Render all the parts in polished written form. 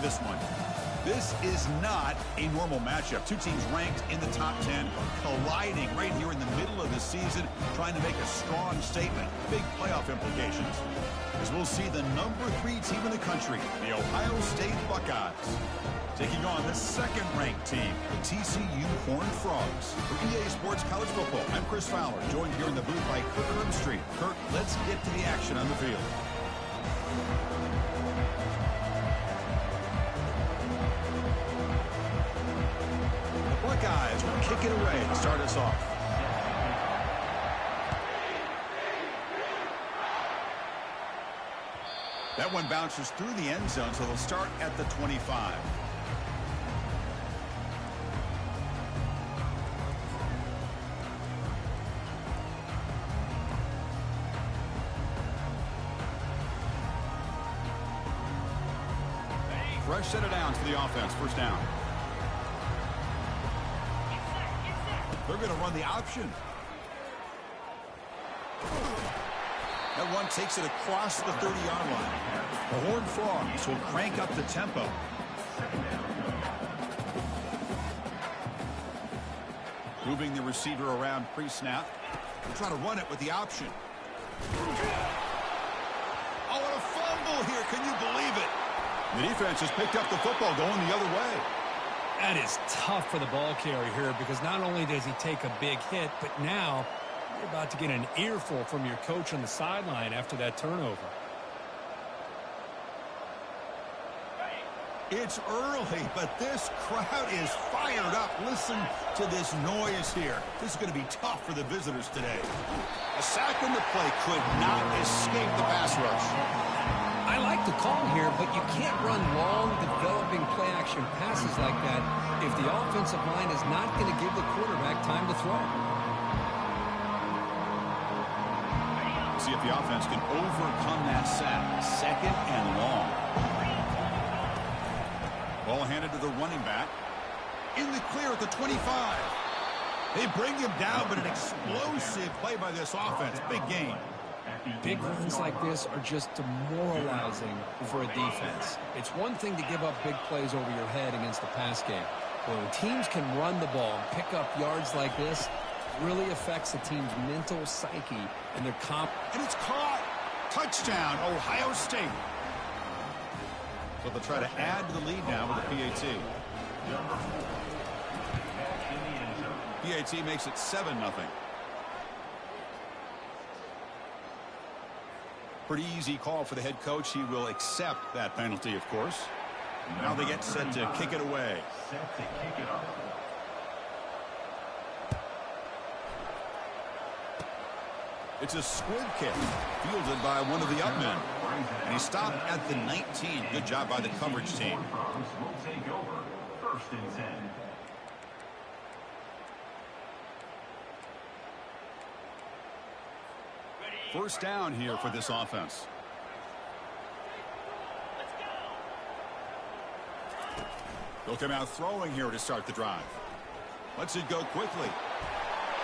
this one. This is not a normal matchup. Two teams ranked in the top 10, colliding right here in the middle of the season, trying to make a strong statement. Big playoff implications. As we'll see the #3 team in the country, the Ohio State Buckeyes, taking on the second-ranked team, the TCU Horned Frogs. For EA Sports College Football, I'm Chris Fowler, joined here in the booth by Kirk Herbstreit. Kirk, let's get to the action on the field. The Buckeyes will kick it away to start us off. That one bounces through the end zone, so they'll start at the 25. Fresh set of downs for the offense. First down. They're going to run the option. That one takes it across the 30-yard line. The Horned Frogs will crank up the tempo. Moving the receiver around pre-snap. They'll try to run it with the option. Oh, and a fumble here. Can you believe it? The defense has picked up the football going the other way. That is tough for the ball carrier here because not only does he take a big hit, but now you're about to get an earful from your coach on the sideline after that turnover. It's early, but this crowd is fired up. Listen to this noise here. This is going to be tough for the visitors today. A sack on the play could not escape the pass rush. I like the call here, but you can't run long, developing play-action passes like that if the offensive line is not going to give the quarterback time to throw. See if the offense can overcome that sack. Second and long. Ball handed to the running back. In the clear at the 25. They bring him down, but an explosive play by this offense. Big gain. Big runs like this are just demoralizing for a defense. It's one thing to give up big plays over your head against the pass game. But when teams can run the ball and pick up yards like this, it really affects the team's mental psyche and their and it's caught. Touchdown, Ohio State. So they'll try to add to the lead now with a PAT. PAT makes it 7-0. Pretty easy call for the head coach. He will accept that penalty, of course. Now they get set to kick it away. It's a squib kick fielded by one of the up men. And he stopped at the 19. Good job by the coverage team. First and 10. First down here for this offense. They'll come out throwing here to start the drive. Lets it go quickly.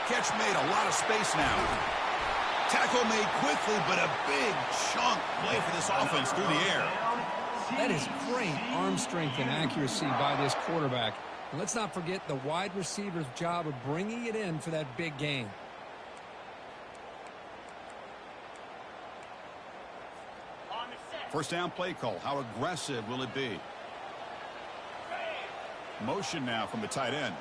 Catch made, a lot of space now. Tackle made quickly, but a big chunk play for this offense through the air. That is great arm strength and accuracy by this quarterback. And let's not forget the wide receiver's job of bringing it in for that big gain. First down play call. How aggressive will it be? Motion now from the tight end.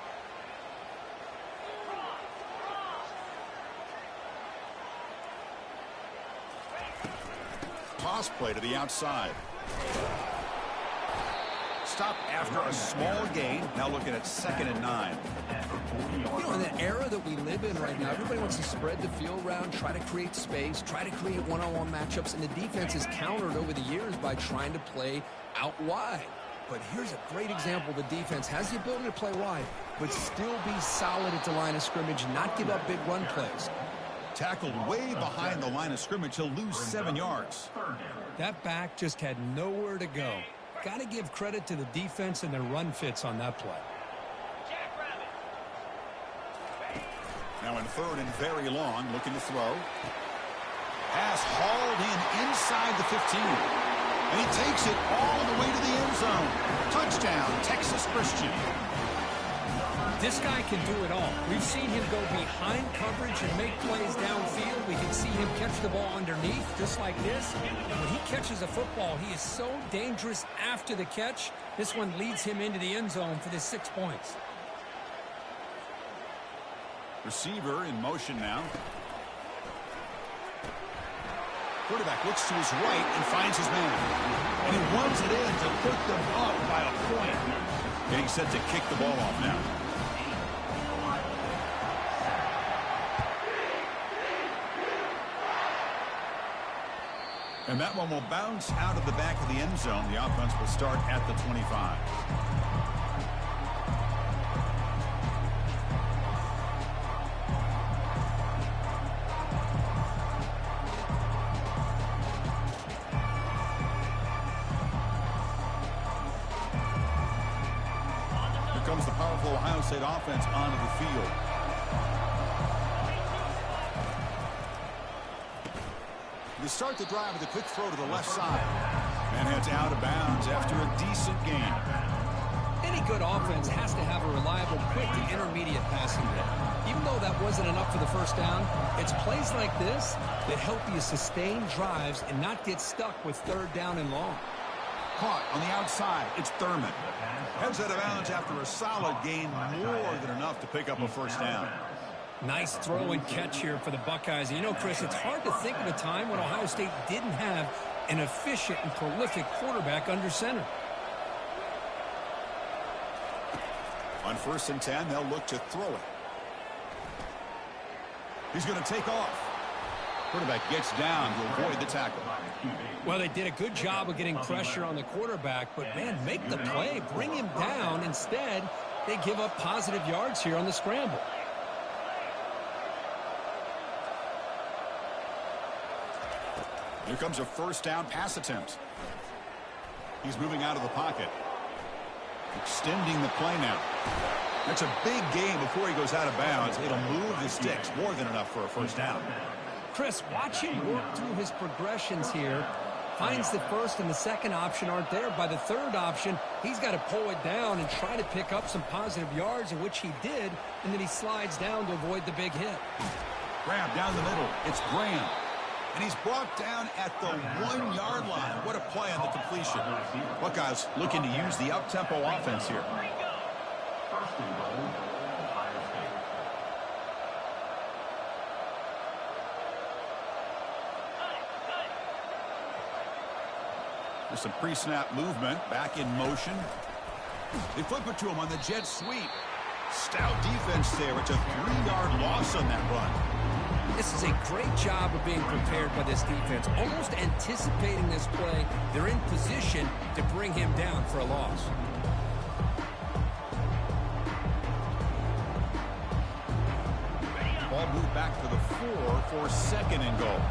Toss play to the outside. Stop after a small gain. Now looking at 2nd and 9. You know, in the era that we live in right now, everybody wants to spread the field around, try to create space, try to create one-on-one matchups, and the defense is countered over the years by trying to play out wide. But here's a great example. The defense has the ability to play wide, but still be solid at the line of scrimmage, not give up big run plays. Tackled way behind the line of scrimmage. He'll lose 7 yards. That back just had nowhere to go. Got to give credit to the defense and their run fits on that play. Now in 3rd and very long, looking to throw. Pass hauled in inside the 15. And he takes it all the way to the end zone. touchdown, Texas Christian. This guy can do it all. We've seen him go behind coverage and make plays downfield. We can see him catch the ball underneath, just like this. And when he catches a football, he is so dangerous after the catch. This one leads him into the end zone for the 6 points. Receiver in motion now. Quarterback looks to his right and finds his man. And he runs it in to put them up by a point. Getting set to kick the ball off now. And that one will bounce out of the back of the end zone. The offense will start at the 25. Here comes the powerful Ohio State offense onto the field. They start the drive with a quick throw to the left side. And heads out of bounds after a decent gain. Any good offense has to have a reliable, quick to intermediate passing game. Even though that wasn't enough for the first down, it's plays like this that help you sustain drives and not get stuck with third down and long. Caught on the outside. It's Thurman. Heads out of bounds after a solid gain, more than enough to pick up a first down. Nice throw and catch here for the Buckeyes. You know, Chris, it's hard to think of a time when Ohio State didn't have an efficient and prolific quarterback under center. On 1st and 10, they'll look to throw it. He's going to take off. Quarterback gets down to avoid the tackle. Well, they did a good job of getting pressure on the quarterback, but, man, make the play. Bring him down. Instead, they give up positive yards here on the scramble. Here comes a first down pass attempt. He's moving out of the pocket. Extending the play now. That's a big gain before he goes out of bounds. It'll move the sticks, more than enough for a first down. Chris, watch him work through his progressions here. Finds the first and the second option aren't there. By the third option, he's got to pull it down and try to pick up some positive yards, in which he did, and then he slides down to avoid the big hit. Grab down the middle. It's Graham. And he's brought down at the 1-yard line. What a play on the completion. Buckeyes looking to use the up-tempo offense here. There's some pre-snap movement. Back in motion. They flip it to him on the jet sweep. Stout defense there. It's a 3-yard loss on that run. This is a great job of being prepared by this defense. Almost anticipating this play, they're in position to bring him down for a loss. Ball moved back to the 4 for 2nd and goal.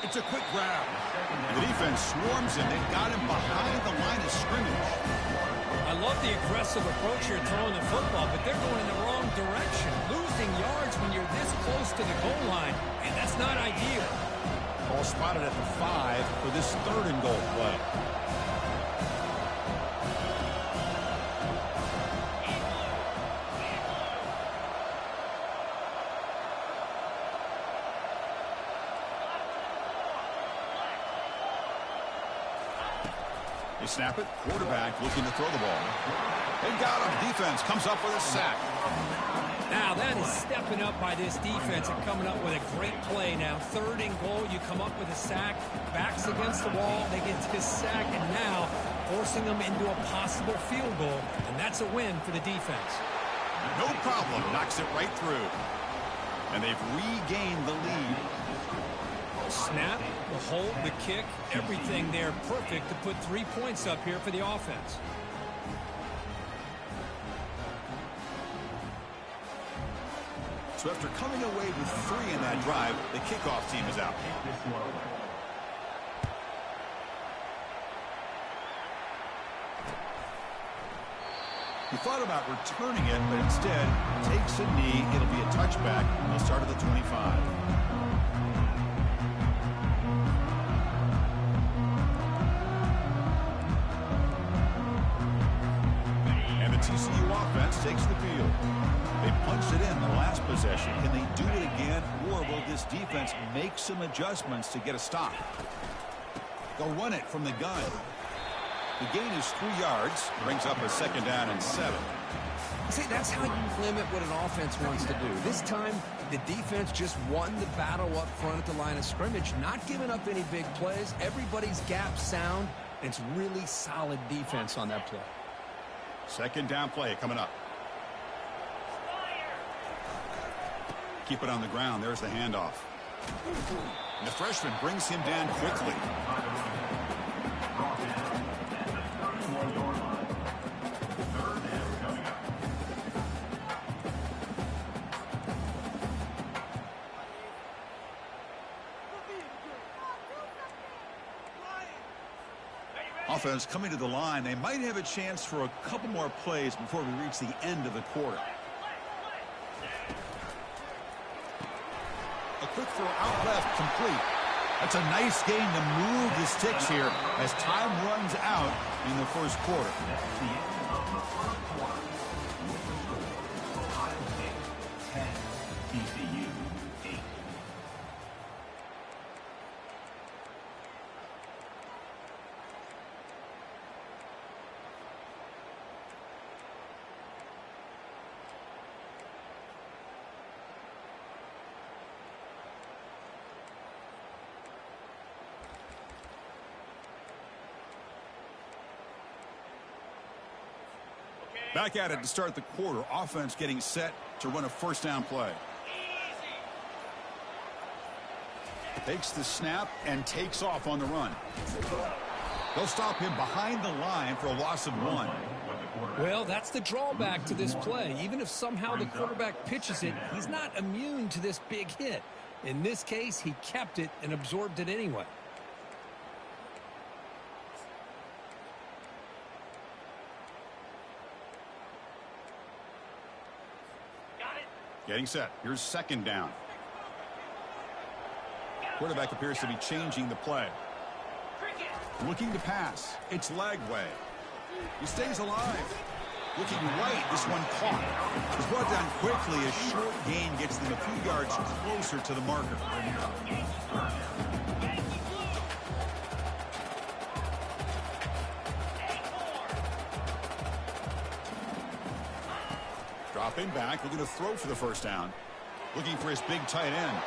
It's a quick grab. And the defense swarms him. They've got him behind the line of scrimmage. I love the aggressive approach here throwing the football, but they're going in the wrong direction. Losing yards when you're this close to the goal line, and that's not ideal. Ball spotted at the 5 for this 3rd and goal play. They snap it. Quarterback looking to throw the ball. They got him. Defense comes up with a sack. Now that is stepping up by this defense and coming up with a great play now. 3rd and goal, you come up with a sack. Backs against the wall. They get this sack, and now forcing them into a possible field goal. And that's a win for the defense. No problem. Knocks it right through. And they've regained the lead. Snap, the hold, the kick, everything there perfect to put 3 points up here for the offense. So after coming away with 3 in that drive, the kickoff team is out. He thought about returning it, but instead takes a knee. It'll be a touchback. They'll start at the 25. TCU offense takes the field. They punched it in the last possession. Can they do it again, or will this defense make some adjustments to get a stop? They'll run it from the gun. The gain is 3 yards. Brings up a 2nd down and 7. See, that's how you limit what an offense wants to do. This time, the defense just won the battle up front at the line of scrimmage, not giving up any big plays. Everybody's gap sound. It's really solid defense on that play. 2nd down play coming up. Keep it on the ground. There's the handoff. And the freshman brings him down quickly. Offense coming to the line. They might have a chance for a couple more plays before we reach the end of the quarter. A quick throw out left, complete. That's a nice gain to move the sticks here as time runs out in the first quarter. TCU 8. Back at it to start the quarter. Offense getting set to run a 1st down play. Takes the snap and takes off on the run. They'll stop him behind the line for a loss of 1. Well, that's the drawback to this play. Even if somehow the quarterback pitches it, he's not immune to this big hit. In this case, he kept it and absorbed it anyway. Getting set. Here's 2nd down. Quarterback appears to be changing the play. Looking to pass. It's Lagway. He stays alive. Looking right. This one caught. It's brought down quickly. A short gain gets them a few yards closer to the marker. Dropping back, looking to throw for the 1st down. Looking for his big tight end.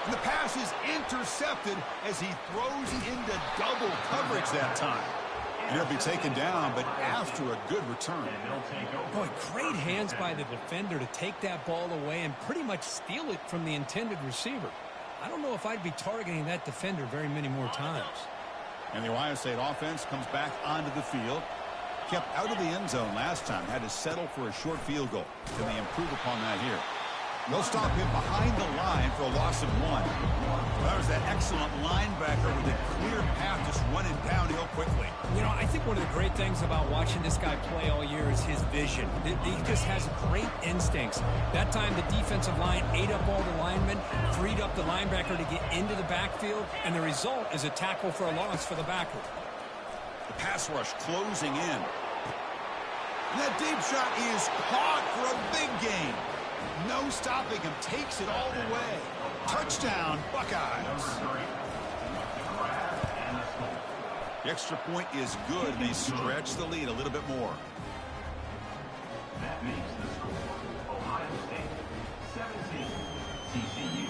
And the pass is intercepted as he throws into double coverage that time. And he'll be taken down, but after a good return. Boy, great hands by the defender to take that ball away and pretty much steal it from the intended receiver. I don't know if I'd be targeting that defender very many more times. And the Ohio State offense comes back onto the field. Kept out of the end zone last time. Had to settle for a short field goal. Can they improve upon that here? They'll stop him behind the line for a loss of 1. That was that excellent linebacker with a clear path just running downhill quickly. You know, I think one of the great things about watching this guy play all year is his vision. He just has great instincts. That time the defensive line ate up all the linemen, freed up the linebacker to get into the backfield, and the result is a tackle for a loss for the backer. The pass rush closing in. And that deep shot is caught for a big gain. No stopping him. Takes it all the way. Touchdown, Buckeyes. The extra point is good, and they stretch the lead a little bit more. That makes the score Ohio State 17, TCU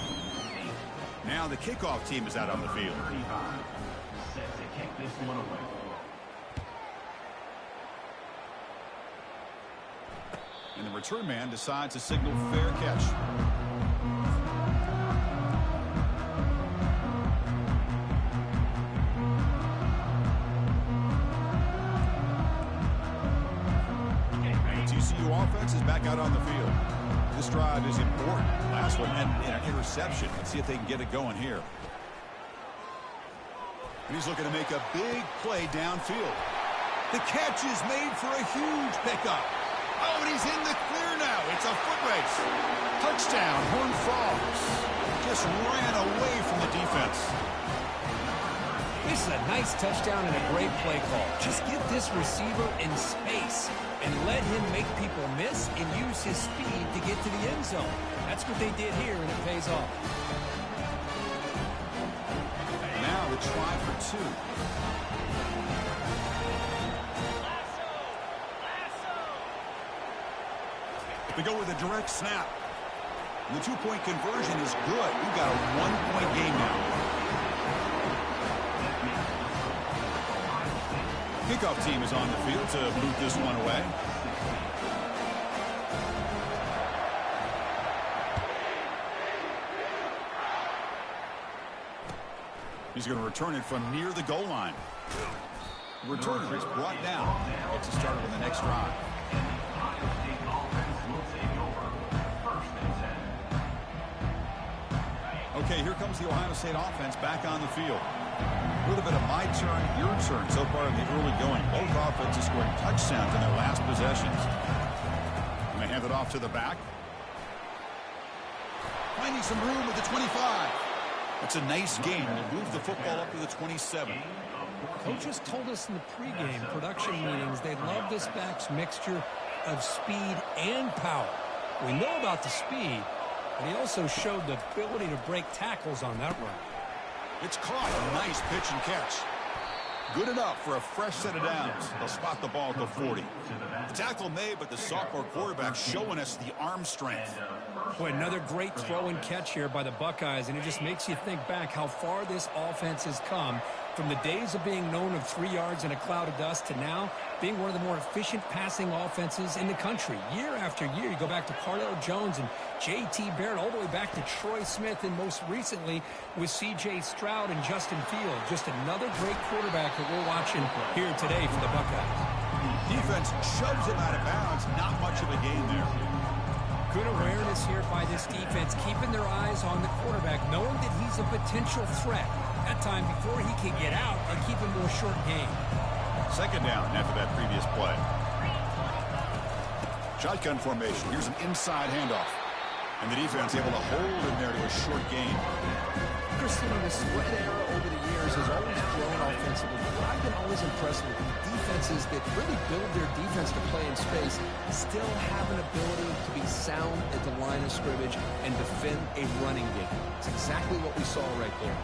8. Now the kickoff team is out on the field. 35, set to kick this one away. And the return man decides to signal fair catch. The TCU offense is back out on the field. This drive is important. Last one ended in an interception. Let's see if they can get it going here. And he's looking to make a big play downfield. The catch is made for a huge pickup. Oh, and he's in the clear now. It's a foot race. Touchdown, Horned Frogs. Just ran away from the defense. This is a nice touchdown and a great play call. Just get this receiver in space and let him make people miss and use his speed to get to the end zone. That's what they did here, and it pays off. Now the try for 2. They go with a direct snap. And the 2-point conversion is good. We've got a 1-point game now. Kickoff team is on the field to boot this one away. He's going to return it from near the goal line. The returner is brought down. Gets us started with the next drive. Okay, here comes the Ohio State offense back on the field. A little bit of my turn, your turn so far in the early going. Both offenses scoring touchdowns in their last possessions. And they hand it off to the back. Finding some room at the 25. That's a nice gain. We'll move the football up to the 27. Coaches told us in the pregame production meetings they love this back's mixture of speed and power. We know about the speed, but he also showed the ability to break tackles on that run. It's caught. A nice pitch and catch. Good enough for a fresh set of downs. They'll spot the ball at the 40. The tackle made, but the sophomore quarterback showing us the arm strength. Boy, another great throw and catch here by the Buckeyes, and it just makes you think back how far this offense has come from the days of being known of 3 yards in a cloud of dust to now being one of the more efficient passing offenses in the country. Year after year, you go back to Cardell Jones and J.T. Barrett, all the way back to Troy Smith, and most recently with C.J. Stroud and Justin Fields. Just another great quarterback that we're watching here today for the Buckeyes. Defense shoves him out of bounds. Not much of a gain there. Good awareness here by this defense, keeping their eyes on the quarterback, knowing that he's a potential threat. That time, before he can get out, they keep him to a short game. Second down after that previous play. Shotgun formation. Here's an inside handoff. And the defense able to hold him there to a short gain. Christine, the spread era over the years has always grown offensively. But I've been always impressed with defenses that really build their defense to play in space, still have an ability to be sound at the line of scrimmage and defend a running game. It's exactly what we saw right there.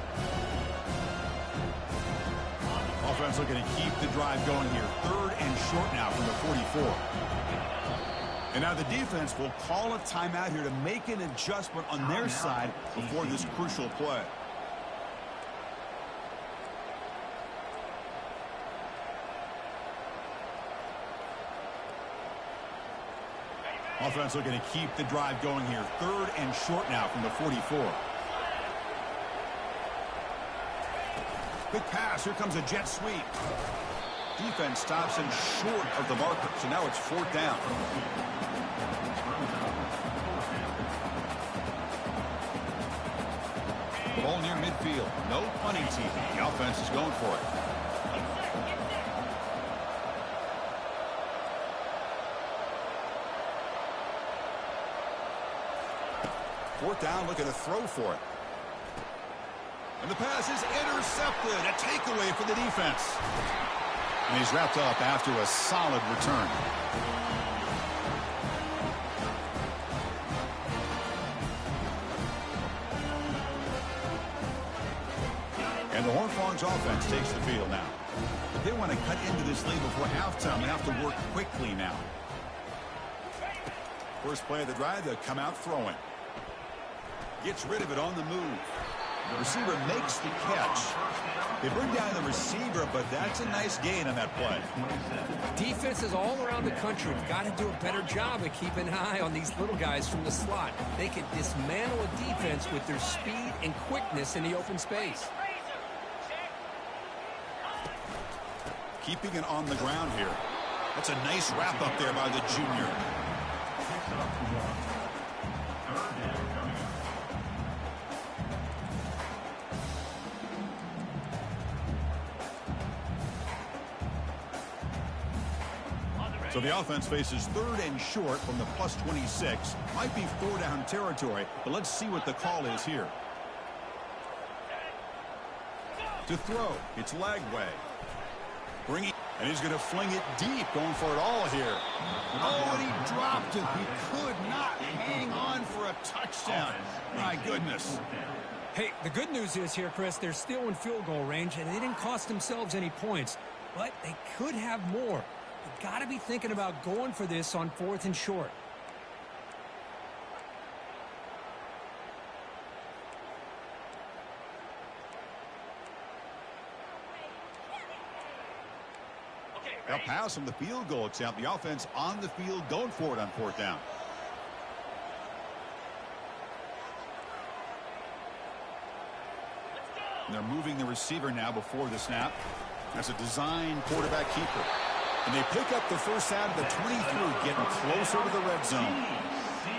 Offense looking to keep the drive going here. 3rd and short now from the 44. And now the defense will call a timeout here to make an adjustment on their side before this crucial play. Offense looking to keep the drive going here. 3rd and short now from the 44. Quick pass. Here comes a jet sweep. Defense stops him short of the marker. So now it's 4th down. The ball near midfield. No punting team. The offense is going for it. Fourth down, looking to throw for it. And the pass is intercepted. A takeaway for the defense. And he's wrapped up after a solid return. And the Horned Frogs offense takes the field now. If they want to cut into this lead before halftime, they have to work quickly now. First play of the drive, they'll come out throwing. Gets rid of it on the move. The receiver makes the catch. They bring down the receiver, but that's a nice gain on that play. Defenses all around the country have got to do a better job of keeping an eye on these little guys from the slot. They can dismantle a defense with their speed and quickness in the open space. Keeping it on the ground here. That's a nice wrap up there by the junior. So the offense faces 3rd and short from the +26. Might be 4-down territory, but let's see what the call is here. To throw, it's Lagway. And he's going to fling it deep, going for it all here. Oh, and he dropped it. He could not hang on for a touchdown. My goodness. Hey, the good news is here, Chris, they're still in field goal range, and they didn't cost themselves any points. But they could have more. You've got to be thinking about going for this on 4th and short. They'll pass on the field goal attempt. The offense on the field going for it on 4th down. And they're moving the receiver now before the snap. That's a design quarterback keeper. And they pick up the first out of the 23, getting closer to the red zone.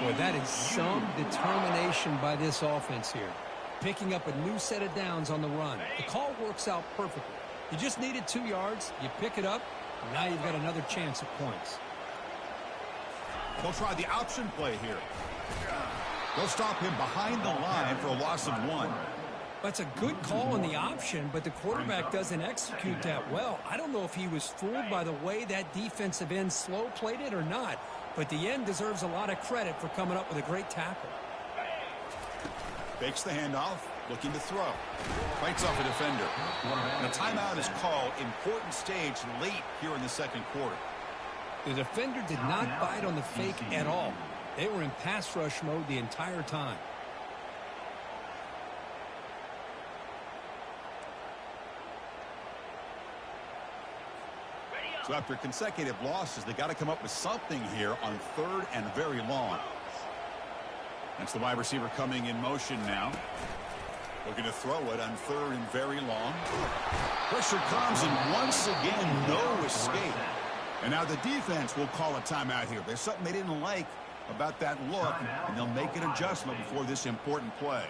Boy, that is some determination by this offense here. Picking up a new set of downs on the run. The call works out perfectly. You just needed 2 yards. You pick it up. Now you've got another chance at points. They'll try the option play here. They'll stop him behind the line for a loss of 1. That's a good call on the option, but the quarterback doesn't execute that well. I don't know if he was fooled by the way that defensive end slow played it or not, but the end deserves a lot of credit for coming up with a great tackle. Fakes the handoff, looking to throw. Fights off a defender. And a timeout is called. Important stage late here in the second quarter. The defender did not bite on the fake at all. They were in pass rush mode the entire time. So after consecutive losses, they got to come up with something here on 3rd and very long. That's the wide receiver coming in motion now. Looking to throw it on 3rd and very long. Pressure comes, and once again, no escape. And now the defense will call a timeout here. There's something they didn't like about that look, and they'll make an adjustment before this important play.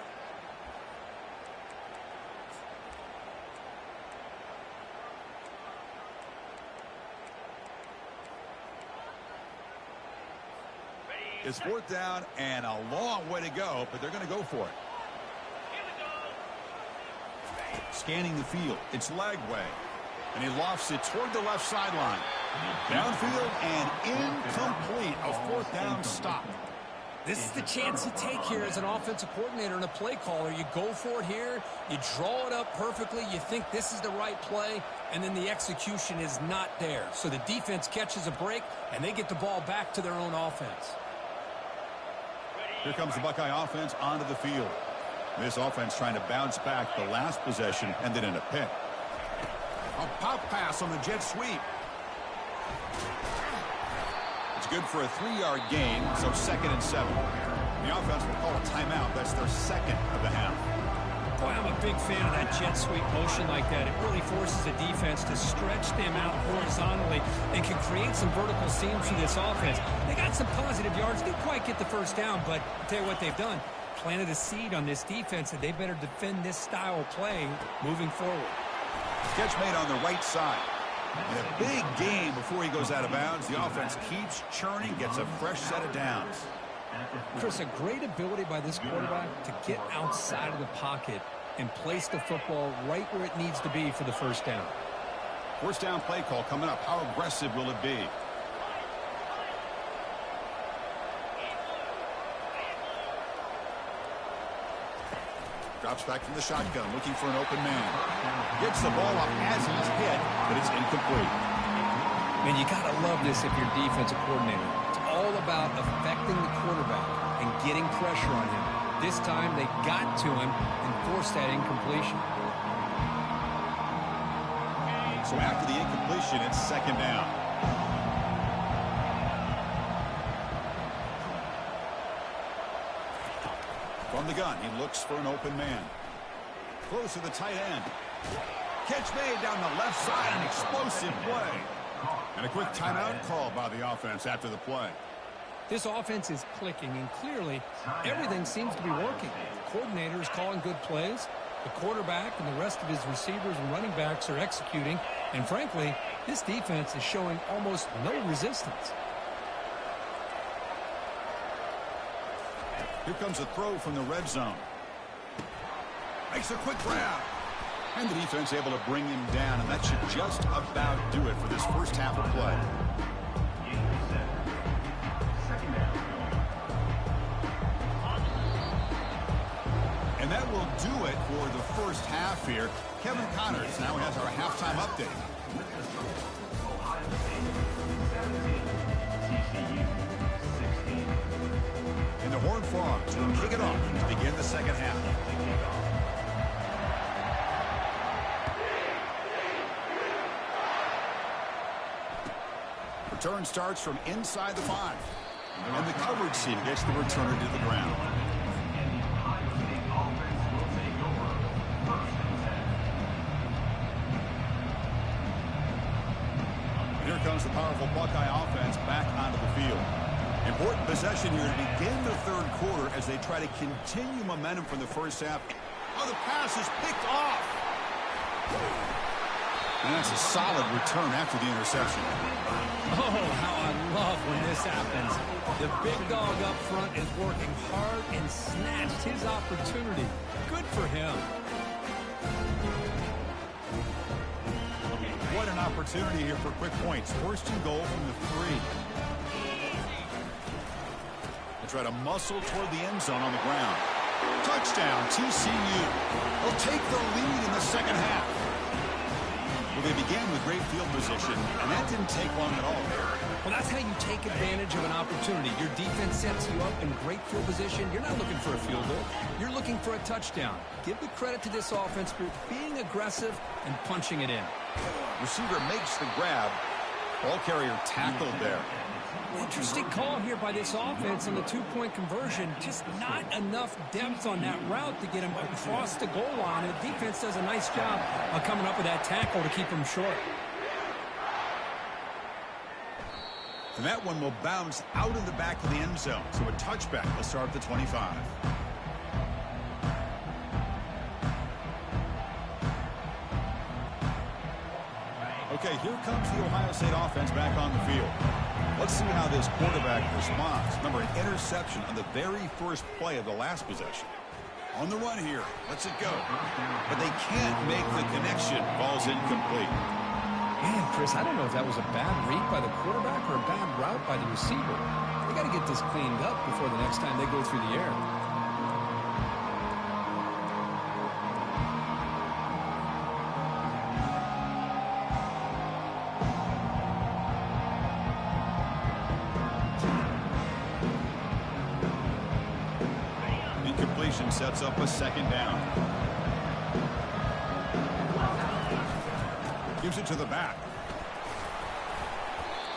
It's 4th down and a long way to go, but they're going to go for it. Scanning the field, it's Lagway, and he lofts it toward the left sideline. Downfield and incomplete. A 4th down stop. This is the chance you take here as an offensive coordinator and a play caller. You go for it here, you draw it up perfectly, you think this is the right play, and then the execution is not there. So the defense catches a break, and they get the ball back to their own offense. Here comes the Buckeye offense onto the field. This offense trying to bounce back the last possession, ended in a pick. A pop pass on the jet sweep. It's good for a 3-yard gain, so 2nd and 7. The offense will call a timeout. That's their 2nd of the half. Boy, I'm a big fan of that jet sweep motion like that. It really forces the defense to stretch them out horizontally and can create some vertical seams for this offense. They got some positive yards. Didn't quite get the first down, but I'll tell you what they've done. Planted a seed on this defense, and they better defend this style of play moving forward. Catch made on the right side. And a big gain before he goes out of bounds. The offense keeps churning, gets a fresh set of downs. Chris, a great ability by this quarterback to get outside of the pocket and place the football right where it needs to be for the first down. First down play call coming up. How aggressive will it be? Drops back from the shotgun, looking for an open man. Gets the ball up as he's hit, but it's incomplete. Man, you got to love this if you're defensive coordinator. It's all about affecting the quarterback and getting pressure on him. This time they got to him and forced that incompletion. So after the incompletion, it's 2nd down. From the gun, he looks for an open man. Close to the tight end. Catch made down the left side, an explosive play. And a quick timeout call by the offense after the play. This offense is clicking, and clearly everything seems to be working. The coordinator is calling good plays. The quarterback and the rest of his receivers and running backs are executing. And frankly, this defense is showing almost no resistance. Here comes a throw from the red zone. Makes a quick grab. And the defense able to bring him down, and that should just about do it for this first half of play. And that will do it for the first half here. Kevin Connors now has our halftime update. Ohio State 17, TCU 16. And the Horned Frogs will kick it off to begin the second half. Return starts from inside the 5. And the coverage team gets the returner to the ground. And the Ohio State offense will take over first and 10. And here comes the powerful Buckeye offense back onto the field. Important possession here to begin the third quarter as they try to continue momentum from the first half. Oh, the pass is picked off. And that's a solid return after the interception. Oh, how I love when this happens. The big dog up front is working hard and snatched his opportunity. Good for him. What an opportunity here for quick points. First and goal from the 3. They try to muscle toward the end zone on the ground. Touchdown, TCU. They'll take the lead in the second half. Well, they began with great field position, and that didn't take long at all. Well, that's how you take advantage of an opportunity. Your defense sets you up in great field position. You're not looking for a field goal. You're looking for a touchdown. Give the credit to this offense for being aggressive and punching it in. Receiver makes the grab. Ball carrier tackled there. Interesting call here by this offense on the two-point conversion. Just not enough depth on that route to get him across the goal line. And the defense does a nice job of coming up with that tackle to keep him short. And that one will bounce out of the back of the end zone. So a touchback will start at the 25. Okay, here comes the Ohio State offense back on the field. Let's see how this quarterback responds. Remember, an interception on the very first play of the last possession. On the run here. Lets it go. But they can't make the connection. Ball's incomplete. Man, Chris, I don't know if that was a bad read by the quarterback or a bad route by the receiver. They got to get this cleaned up before the next time they go through the air. Incompletion sets up a second down. Gives it to the back.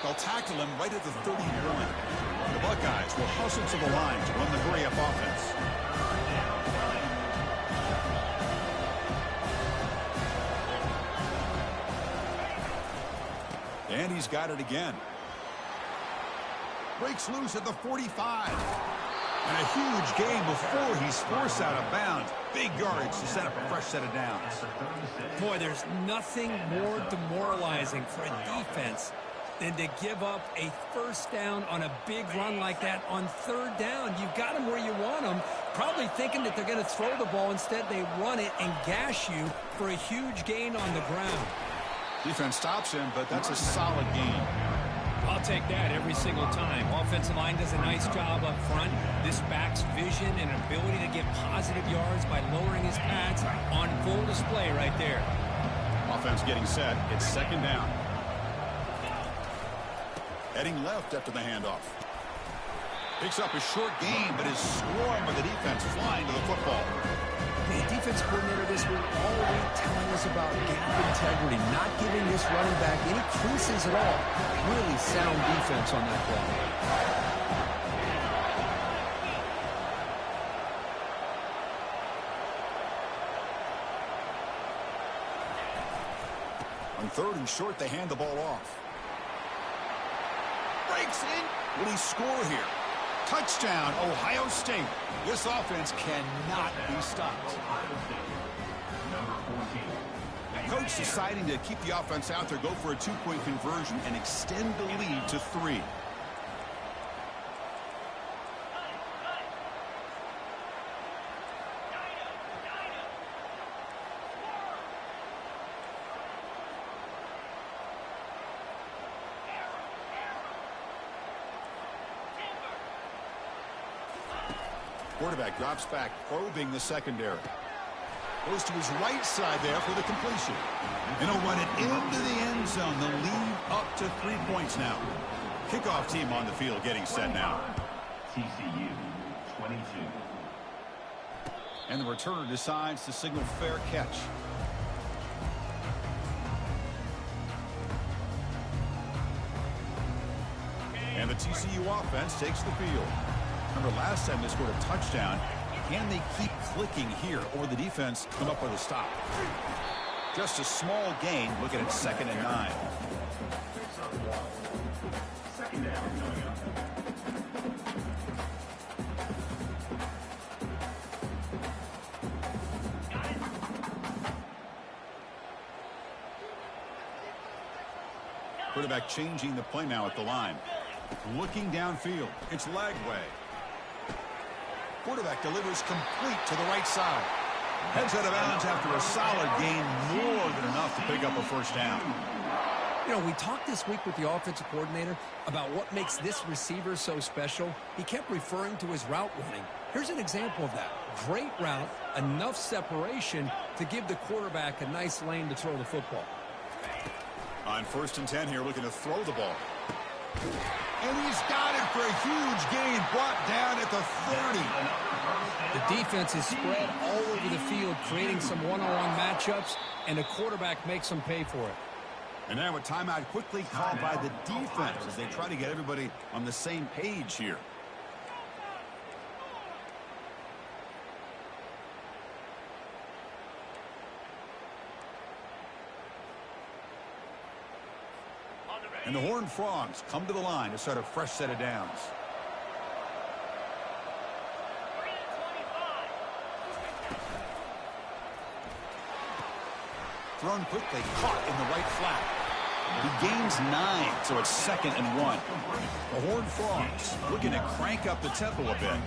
They'll tackle him right at the 30-yard line. The Buckeyes will hustle to the line to run the hurry-up offense. And he's got it again. Breaks loose at the 45. And a huge gain before he's forced out of bounds. Big yards to set up a fresh set of downs. Boy, there's nothing more demoralizing for a defense than to give up a first down on a big run like that on third down. You've got them where you want them, probably thinking that they're going to throw the ball. Instead, they run it and gash you for a huge gain on the ground. Defense stops him, but that's a solid gain. I'll take that every single time. Offensive line does a nice job up front. This back's vision and ability to get positive yards by lowering his pads on full display right there. Offense getting set. It's second down. Heading left after the handoff. Picks up a short gain, but is swarmed by the defense flying to the football. The defense coordinator this week already telling us about gap integrity, not giving this running back any creases at all. Really sound defense on that play. On third and short, they hand the ball off. Breaks in. Will he score here? Touchdown, Ohio State. This offense cannot be stopped. Coach deciding to keep the offense out there, go for a two-point conversion, and extend the lead to 3. Quarterback drops back, probing the secondary. Goes to his right side there for the completion. And he'll run it into the end zone. The lead up to 3 points now. Kickoff team on the field getting set now. TCU 22. And the returner decides to signal fair catch. And the TCU offense takes the field. Remember last time they scored a touchdown. Can they keep clicking here, or the defense come up with a stop? Just a small gain. Looking at 2nd and 9. Second down coming up. Quarterback changing the play now at the line. Looking downfield. It's Lagway. Quarterback delivers complete to the right side. Heads out of bounds after a solid gain, more than enough to pick up a first down. You know, we talked this week with the offensive coordinator about what makes this receiver so special. He kept referring to his route running. Here's an example of that. Great route, enough separation to give the quarterback a nice lane to throw the football. On 1st and 10 here, looking to throw the ball. And he's got it for a huge gain, brought down at the 30. The defense is spread all over the field, creating some one-on-one matchups, and the quarterback makes them pay for it. And now a timeout quickly called by the defense as they try to get everybody on the same page here. And the Horned Frogs come to the line to start a fresh set of downs. Thrown quickly, caught in the right flat. He gains 9, so it's 2nd and 1. The Horned Frogs looking to crank up the tempo a bit.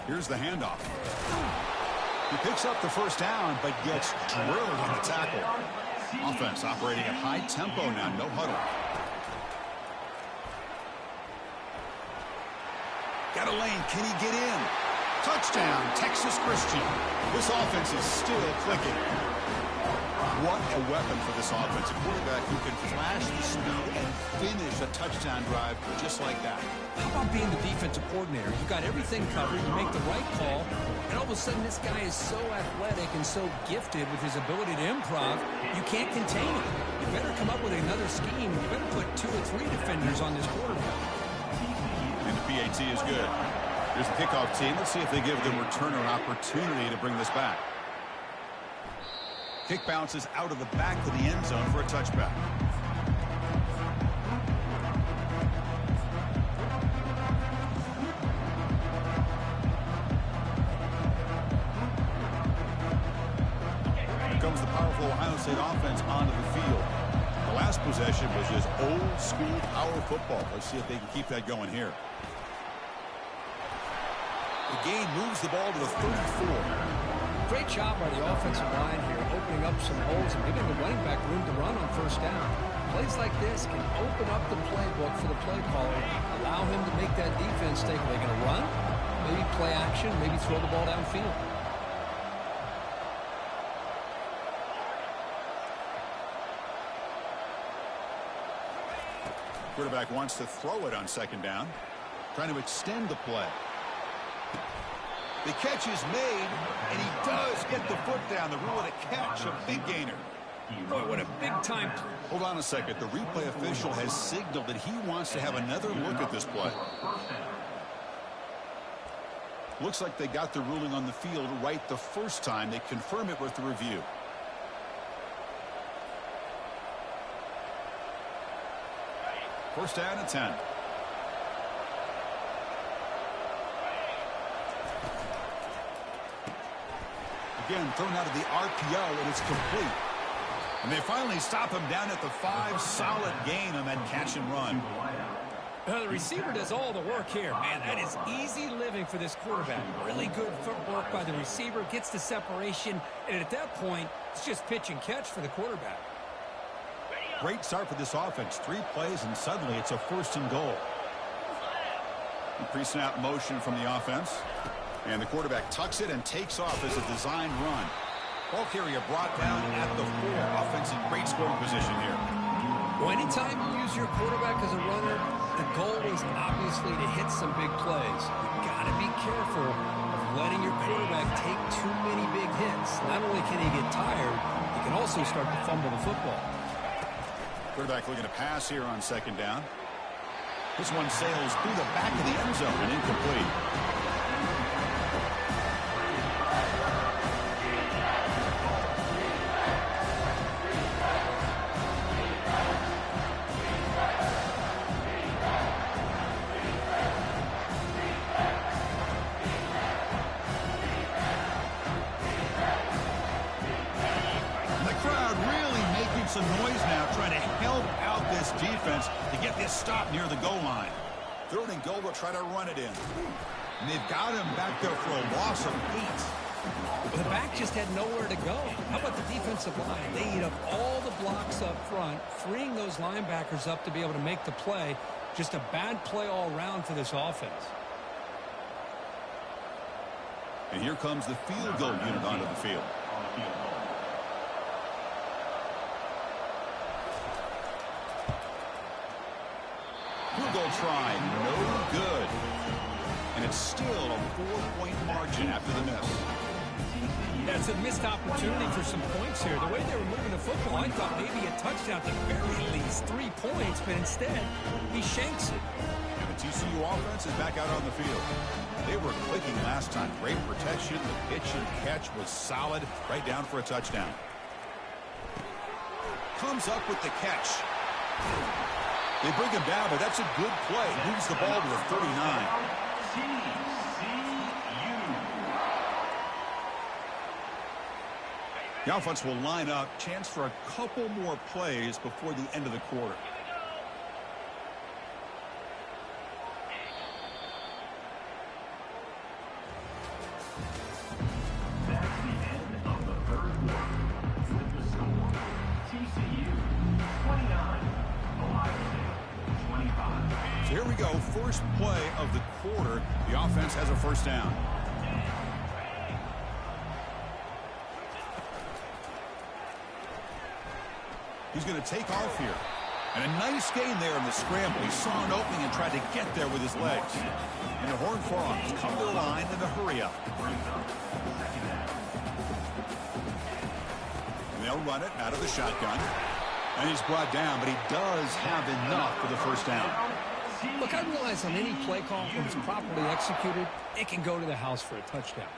Here's the handoff. He picks up the first down, but gets drilled on the tackle. Offense operating at high tempo now, no huddle. Got a lane, can he get in? Touchdown, Texas Christian. This offense is still clicking. What a weapon for this offense. A quarterback who can flash the speed and finish a touchdown drive just like that. How about being the defensive coordinator? You got everything covered, you make the right call, and all of a sudden this guy is so athletic and so gifted with his ability to improv, you can't contain him. You better come up with another scheme. You better put 2 or 3 defenders on this quarterback. And the PAT is good. Here's the kickoff team. Let's see if they give the returner an opportunity to bring this back. Kick bounces out of the back of the end zone for a touchback. Here comes the powerful Ohio State offense onto the field. The last possession was just old school power football. Let's see if they can keep that going here. The gain moves the ball to the 34. Great job by the offensive line here, opening up some holes and giving the running back room to run on first down. Plays like this can open up the playbook for the play caller, allow him to make that defense think, are they going to run? Maybe play action, maybe throw the ball downfield. Quarterback wants to throw it on 2nd down, trying to extend the play. The catch is made, and he does get the foot down. The rule of the catch, a big gainer. Boy, what a big-time. Hold on a second. The replay official has signaled that he wants to have another look at this play. Looks like they got the ruling on the field right the first time. They confirm it with the review. First down at 10. Again, thrown out of the RPO, and it's complete. And they finally stop him down at the 5. Solid gain on that catch and run. The receiver does all the work here, man. That is easy living for this quarterback. Really good footwork by the receiver, gets the separation, and at that point, it's just pitch and catch for the quarterback. Great start for this offense. 3 plays, and suddenly it's a 1st and goal. Pre-snap motion from the offense. And the quarterback tucks it and takes off as a design run. Ball carrier brought down at the 4. Offense in great scoring position here. Well, anytime you use your quarterback as a runner, the goal is obviously to hit some big plays. You've got to be careful of letting your quarterback take too many big hits. Not only can he get tired, he can also start to fumble the football. Quarterback looking to pass here on second down. This one sails through the back of the end zone and incomplete. Some noise now trying to help out this defense to get this stop near the goal line. 3rd and goal, they'll try to run it in. And they've got him back there for a loss of 8. Well, the back just had nowhere to go. How about the defensive line? They eat up all the blocks up front, freeing those linebackers up to be able to make the play. Just a bad play all around for this offense. And here comes the field goal unit onto the field. Field goal try, no good. And it's still a 4-point margin after the miss. That's a missed opportunity for some points here. The way they were moving the football, I thought maybe a touchdown, at the very least 3 points, but instead, he shanks it. And the TCU offense is back out on the field. They were clicking last time. Great protection. The pitch and catch was solid, right down for a touchdown. Comes up with the catch. They bring him down, but that's a good play. Moves the ball to the 39. The offense will line up. Chance for a couple more plays before the end of the quarter. That's the end of the 3rd quarter. With the score, TCU 29, Ohio State 25. So here we go. First play of the quarter. The offense has a first down. He's going to take off here. And a nice gain there in the scramble. He saw an opening and tried to get there with his legs. And the Horned Frogs come to the line in a hurry up. And they'll run it out of the shotgun. And he's brought down, but he does have enough for the first down. Look, I realize on any play call, when it's properly executed, it can go to the house for a touchdown.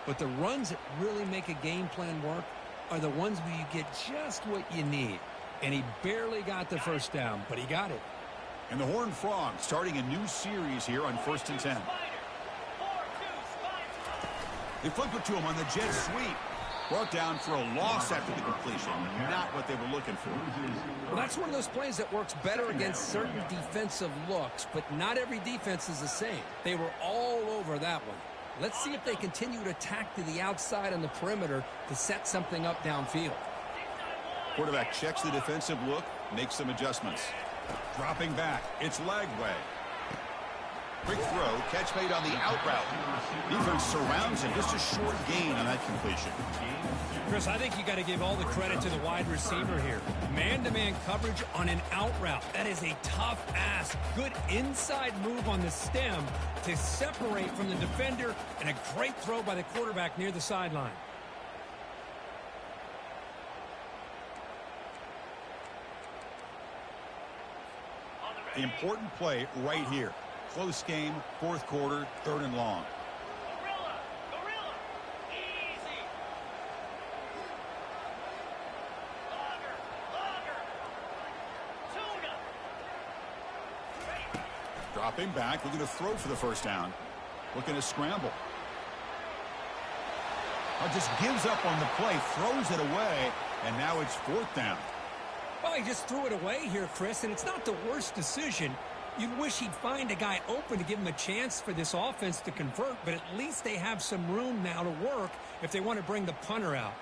But the runs that really make a game plan work are the ones where you get just what you need. And he barely got the first down, but he got it. And the Horned Frogs starting a new series here on 1st and 10. They flip it to him on the jet sweep. Brought down for a loss after the completion. Not what they were looking for. Well, that's one of those plays that works better against certain defensive looks, but not every defense is the same. They were all over that one. Let's see if they continue to attack to the outside on the perimeter to set something up downfield. Quarterback checks the defensive look, makes some adjustments. Dropping back, it's Lagway. Quick throw, catch made on the out route. Defense surrounds him, just a short gain on that completion. Chris, I think you got to give all the credit to the wide receiver here. Man-to-man coverage on an out route. That is a tough ask. Good inside move on the stem to separate from the defender, and a great throw by the quarterback near the sideline. The important play right here. Close game, 4th quarter, 3rd and long. Gorilla, easy. Logger. Tuna. Dropping back, looking to throw for the first down. Looking to scramble. Just gives up on the play, throws it away, and now it's 4th down. Well, he just threw it away here, Chris, and it's not the worst decision. You'd wish he'd find a guy open to give him a chance for this offense to convert, but at least they have some room now to work if they want to bring the punter out.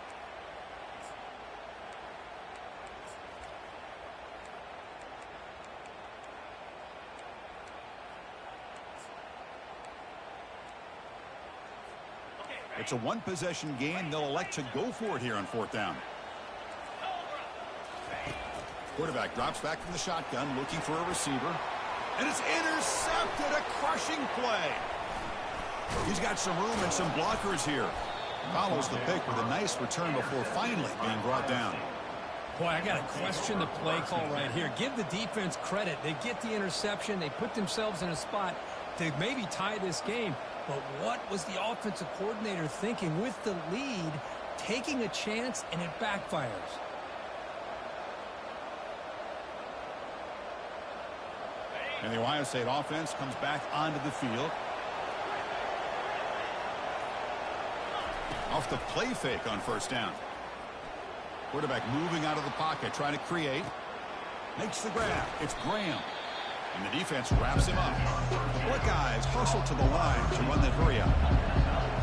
It's a one-possession game. They'll elect to go for it here on 4th down. Quarterback drops back from the shotgun, looking for a receiver. And it's intercepted. A crushing play. He's got some room and some blockers here. Follows the pick with a nice return before finally being brought down. Boy, I got to question the play call right here. Give the defense credit. They get the interception. They put themselves in a spot to maybe tie this game. But what was the offensive coordinator thinking with the lead, taking a chance, and it backfires? And the Ohio State offense comes back onto the field. Off the play fake on 1st down. Quarterback moving out of the pocket, trying to create. Makes the grab. It's Graham. And the defense wraps him up. Buckeyes hustle to the line to run that hurry up.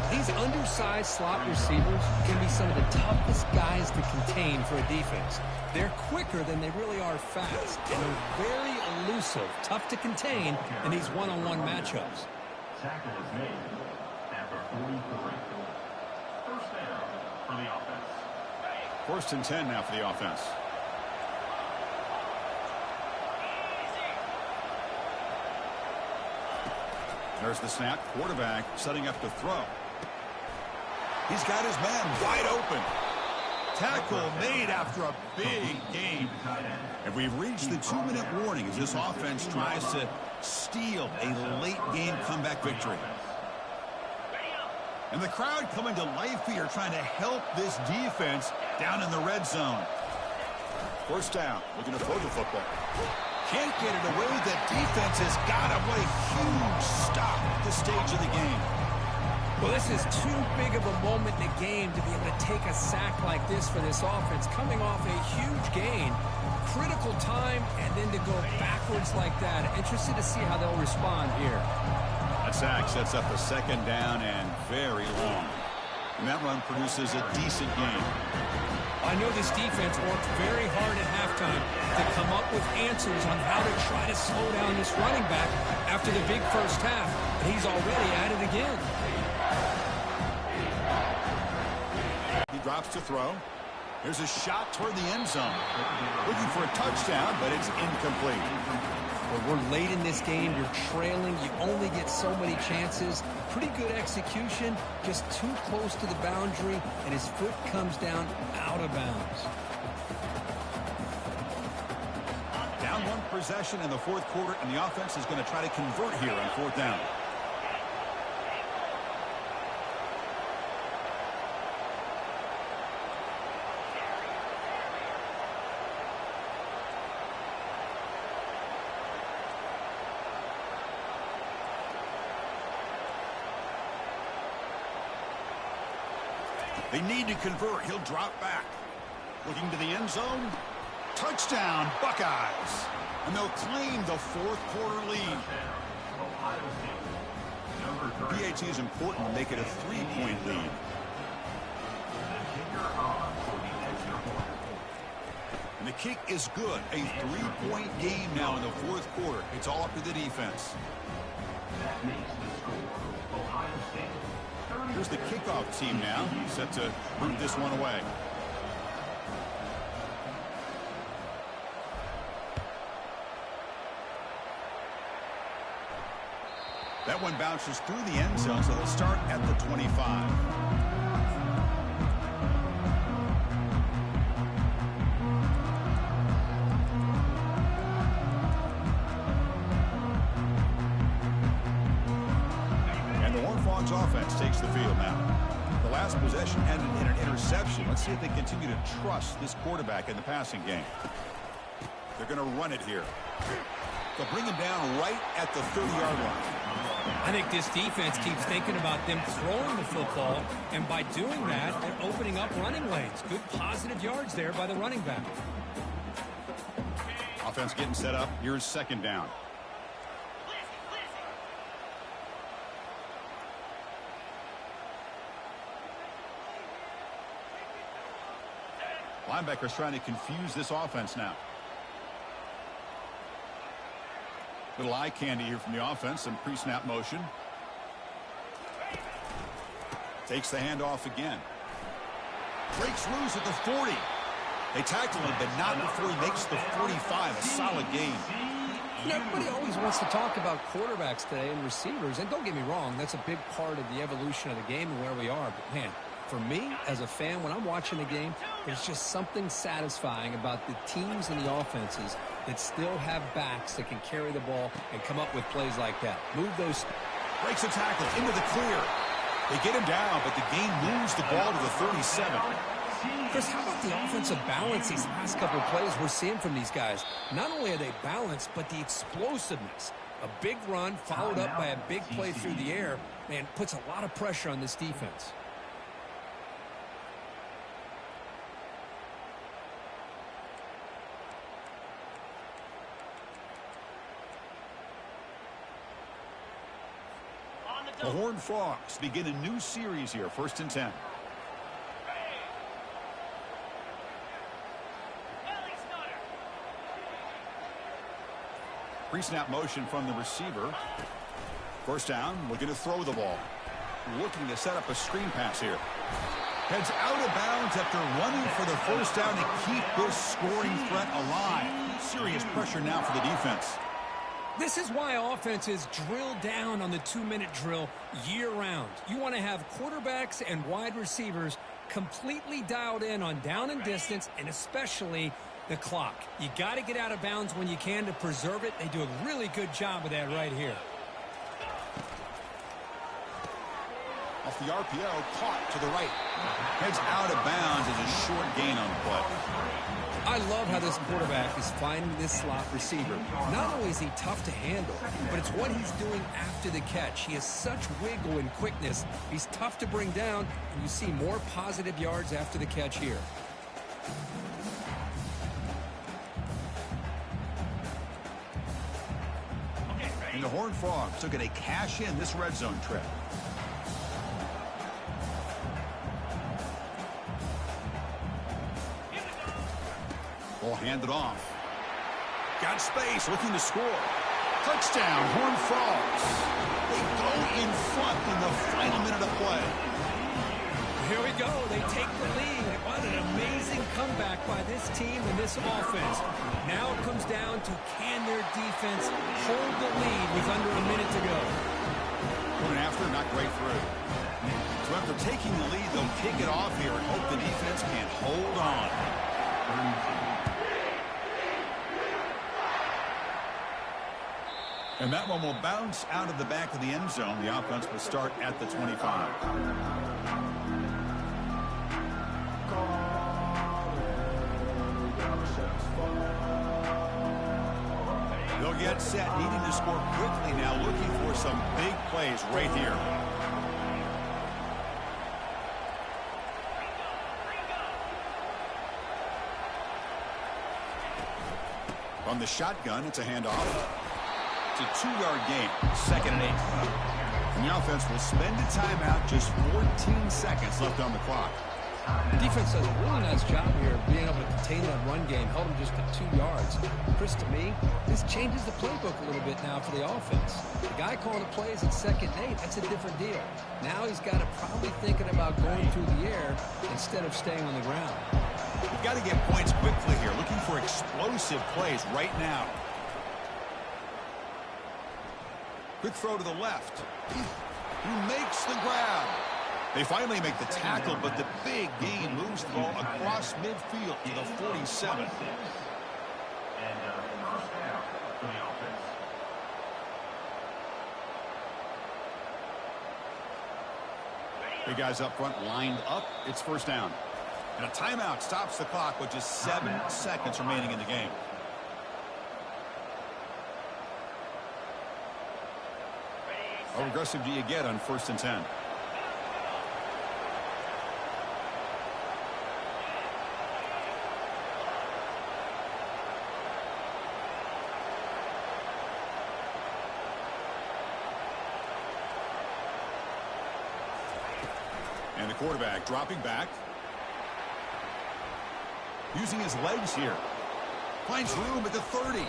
These undersized slot receivers can be some of the toughest guys to contain for a defense. They're quicker than they really are fast, and they're very elusive, tough to contain in these one-on-one matchups. Tackle is made at the 43. First down for the offense. 1st and 10 now for the offense. There's the snap. Quarterback setting up to throw. He's got his man wide open. Tackle made after a big gain. And we've reached the 2-minute warning as this offense tries to steal a late game comeback victory. And the crowd coming to life here, trying to help this defense down in the red zone. 1st down, looking to throw the football. Can't get it away. The defense has got him. What a huge stop at this stage of the game. Well, this is too big of a moment in the game to be able to take a sack like this for this offense. Coming off a huge gain, critical time, and then to go backwards like that. Interested to see how they'll respond here. That sack sets up a 2nd down and very long. And that run produces a decent gain. I know this defense worked very hard at halftime to come up with answers on how to try to slow down this running back after the big first half. And he's already at it again. He drops to throw. Here's a shot toward the end zone. Looking for a touchdown, but it's incomplete. Well, we're late in this game. You're trailing. You only get so many chances. Pretty good execution. Just too close to the boundary, and his foot comes down out of bounds. Down 1 possession in the 4th quarter, and the offense is going to try to convert here on 4th down. They need to convert. He'll drop back. Looking to the end zone. Touchdown, Buckeyes. And they'll claim the 4th quarter lead. PAT is important to make it a 3-point lead. And the kick is good. A 3-point game now in the 4th quarter. It's all up to the defense. That makes the score Ohio State. Here's the kickoff team now, set to move this one away. That one bounces through the end zone, so they'll start at the 25. Offense takes the field now. The last possession ended in an interception. Let's see if they continue to trust this quarterback in the passing game. They're going to run it here. They'll bring him down right at the 30-yard line. I think this defense keeps thinking about them throwing the football, and by doing that, they're opening up running lanes. Good positive yards there by the running back. Offense getting set up. Here's 2nd down. Linebackers trying to confuse this offense now. Little eye candy here from the offense. Some pre-snap motion. Fakes the handoff again. Breaks loose at the 40. They tackle him, but not before he makes the 45. A solid gain. You know, everybody always wants to talk about quarterbacks today and receivers, and don't get me wrong, that's a big part of the evolution of the game and where we are. But, man, for me, as a fan, when I'm watching the game, there's just something satisfying about the teams and the offenses that still have backs that can carry the ball and come up with plays like that. Move those. Breaks a tackle into the clear. They get him down, but the game moves the ball to the 37. Chris, how about the offensive balance these last couple of plays we're seeing from these guys? Not only are they balanced, but the explosiveness. A big run followed up by a big play through the air, man, puts a lot of pressure on this defense. The Horned Frogs begin a new series here, 1st and 10. Pre-snap motion from the receiver. 1st down, looking to throw the ball. Looking to set up a screen pass here. Heads out of bounds after running for the 1st down to keep this scoring threat alive. Serious pressure now for the defense. This is why offenses drill down on the 2-minute drill year-round. You want to have quarterbacks and wide receivers completely dialed in on down and distance, and especially the clock. You got to get out of bounds when you can to preserve it. They do a really good job of that right here. Off the RPO, caught to the right. Heads out of bounds as a short gain on the play. I love how this quarterback is finding this slot receiver. Not only is he tough to handle, but it's what he's doing after the catch. He has such wiggle and quickness. He's tough to bring down, and you see more positive yards after the catch here. And the Horned Frogs looking to cash in this red zone trip. Ball handed off. Got space, looking to score. Touchdown, Horned Frogs. They go in front in the final minute of play. Here we go. They take the lead. What an amazing comeback by this team and this offense. Now it comes down to can their defense hold the lead with under a minute to go. Going after, not great through. So after taking the lead, they'll kick it off here and hope the defense can hold on. And that one will bounce out of the back of the end zone. The offense will start at the 25. They'll get set, needing to score quickly now, looking for some big plays right here. From the shotgun, it's a handoff. It's a 2-yard gain, 2nd and 8. And the offense will spend a timeout, just 14 seconds left on the clock. The defense does a really nice job here of being able to contain that run game, held them just to 2 yards. Chris, to me, this changes the playbook a little bit now for the offense. The guy calling the plays at 2nd and 8, that's a different deal. Now he's got to probably thinking about going through the air instead of staying on the ground. You've got to get points quickly here, looking for explosive plays right now. Quick throw to the left. He makes the grab. They finally make the tackle, but the big gain moves the ball across midfield to the 47. Big guys up front lined up. It's 1st down. And a timeout stops the clock with just 7 seconds remaining in the game. How aggressive do you get on 1st and 10? And the quarterback dropping back. Using his legs here. Finds room at the 30.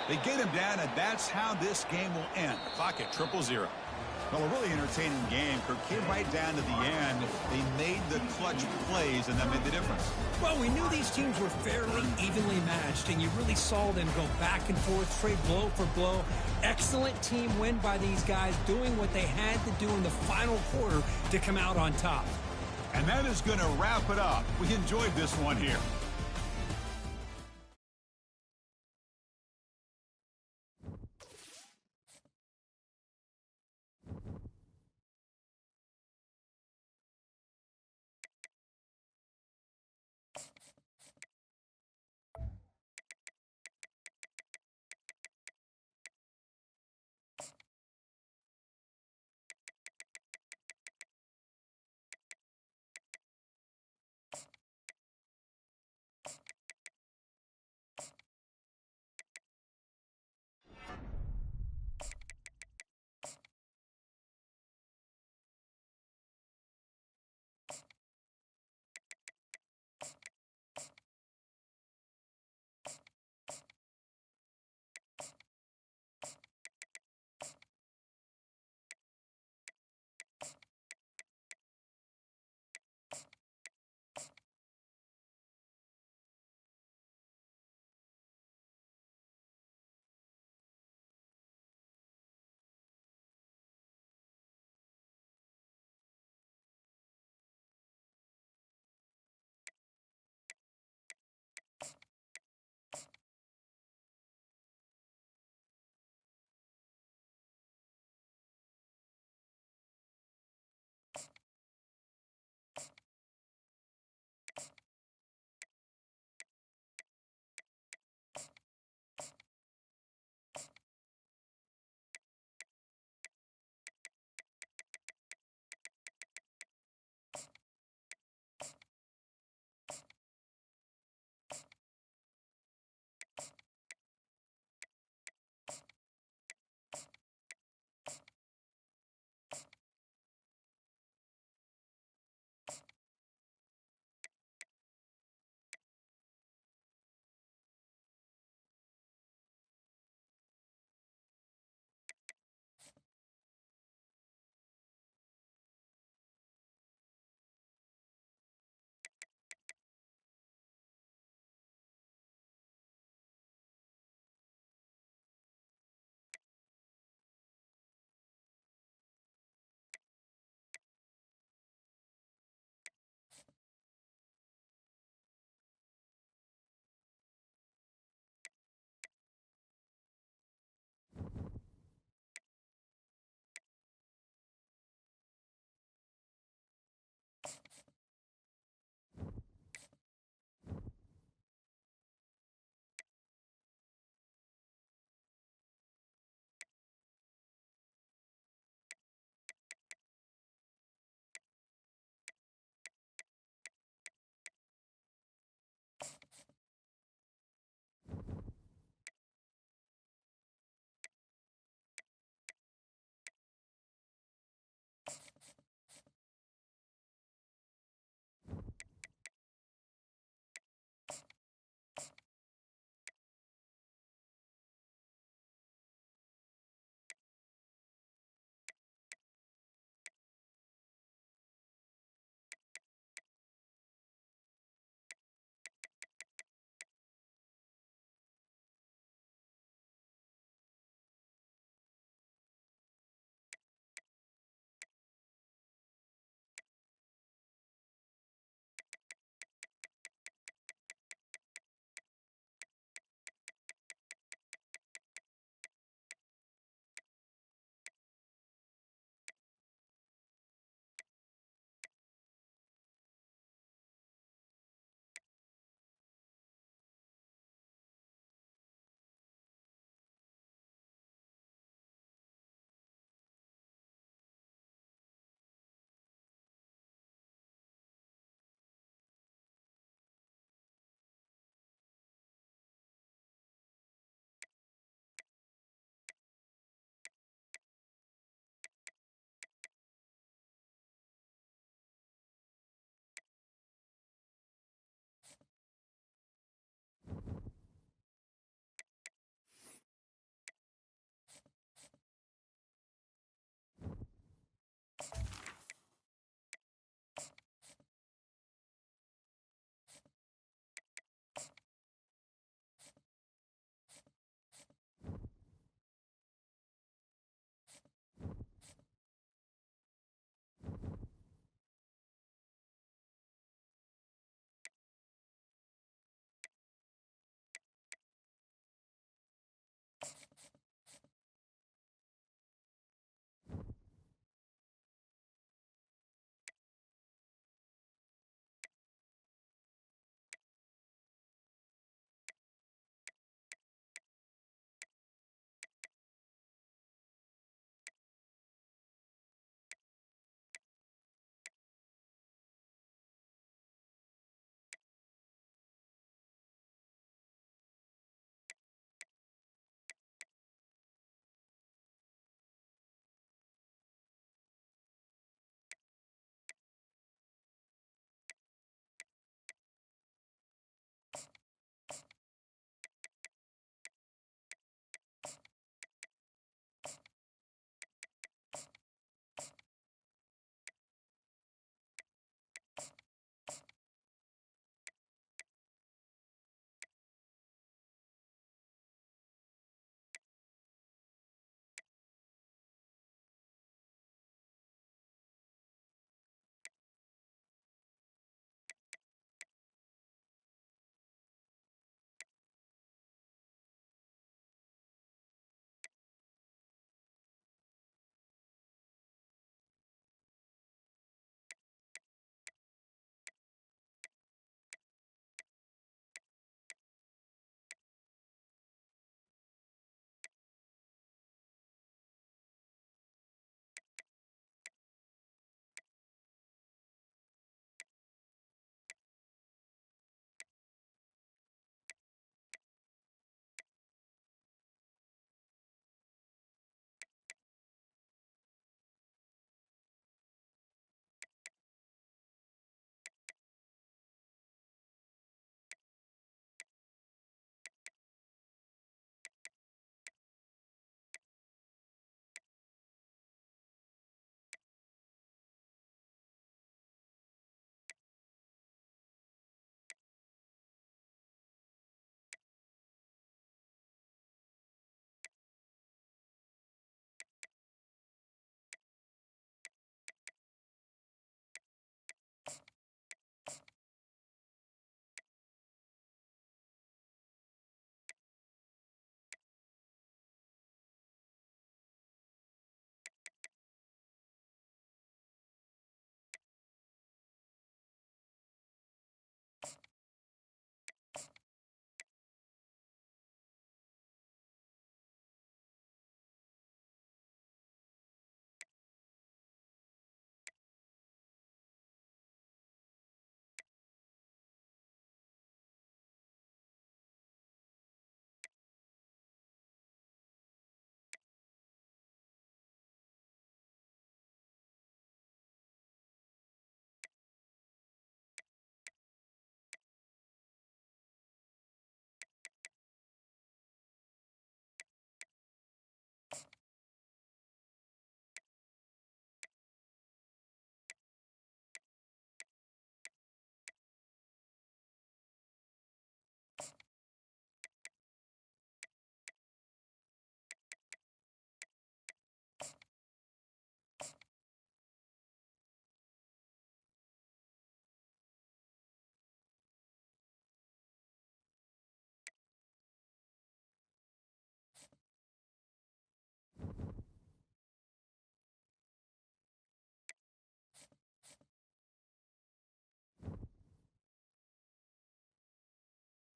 They get him down, and that's how this game will end. The clock at 0-0. Well, a really entertaining game. Kirk came right down to the end. They made the clutch plays, and that made the difference. Well, we knew these teams were fairly evenly matched, and you really saw them go back and forth, trade blow for blow. Excellent team win by these guys, doing what they had to do in the final quarter to come out on top. And that is going to wrap it up. We enjoyed this one here.